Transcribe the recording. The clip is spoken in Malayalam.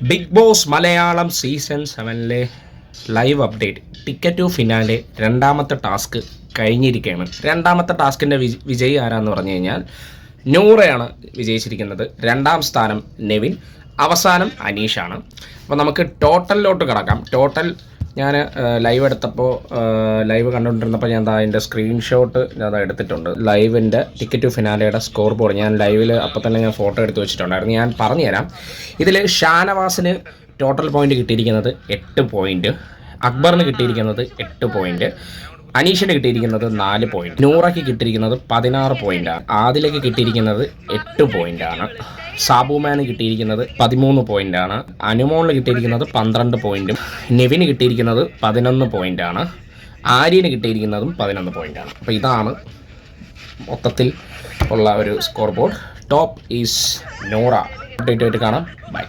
Big boss Malayalam season 7 live update. Ticket to finale രണ്ടാമത്തെ ടാസ്ക് കഴിഞ്ഞിരിക്കുകയാണ്. രണ്ടാമത്തെ ടാസ്കിൻ്റെ വിജയി ആരാന്ന് പറഞ്ഞു കഴിഞ്ഞാൽ നൂറയാണ് വിജയിച്ചിരിക്കുന്നത്. രണ്ടാം സ്ഥാനം നെവിൻ, അവസാനം അനീഷാണ്. അപ്പോൾ നമുക്ക് ടോട്ടലിലോട്ട് കിടക്കാം. ടോട്ടൽ ഞാൻ ലൈവ് എടുത്തപ്പോൾ ലൈവ് കണ്ടുകൊണ്ടിരുന്നപ്പോൾ ഞാൻ അതിൻ്റെ സ്ക്രീൻഷോട്ട് ഞാൻ എടുത്തിട്ടുണ്ട്. ലൈവിൻ്റെ ടിക്കറ്റ് ടു ഫിനാലയുടെ സ്കോർ ബോർഡ് ഞാൻ ലൈവിൽ അപ്പോൾ തന്നെ ഞാൻ ഫോട്ടോ എടുത്ത് വെച്ചിട്ടുണ്ടായിരുന്നു. ഞാൻ പറഞ്ഞുതരാം. ഇതിൽ ഷാനവാസിന് ടോട്ടൽ പോയിൻ്റ് കിട്ടിയിരിക്കുന്നത് 8 പോയിൻറ്റ്, അക്ബറിന് കിട്ടിയിരിക്കുന്നത് 8 പോയിൻറ്റ്, അനീഷിന് കിട്ടിയിരിക്കുന്നത് 4 പോയിൻറ്റ്, നൂറയ്ക്ക് കിട്ടിയിരിക്കുന്നത് 16 പോയിൻ്റാണ്, ആദിലയ്ക്ക് കിട്ടിയിരിക്കുന്നത് 8 പോയിൻ്റാണ്, സാബുമാന് കിട്ടിയിരിക്കുന്നത് 13 പോയിൻ്റാണ്, അനുമോളിന് കിട്ടിയിരിക്കുന്നത് 12 പോയിൻറ്റും, നെവിന് കിട്ടിയിരിക്കുന്നത് 11 പോയിൻ്റാണ്, ആര്യന് കിട്ടിയിരിക്കുന്നതും 11 പോയിൻ്റാണ്. അപ്പോൾ ഇതാണ് മൊത്തത്തിൽ ഉള്ള ഒരു score board. Top is Noora. Update ആയിട്ട് കാണാം. ബൈ.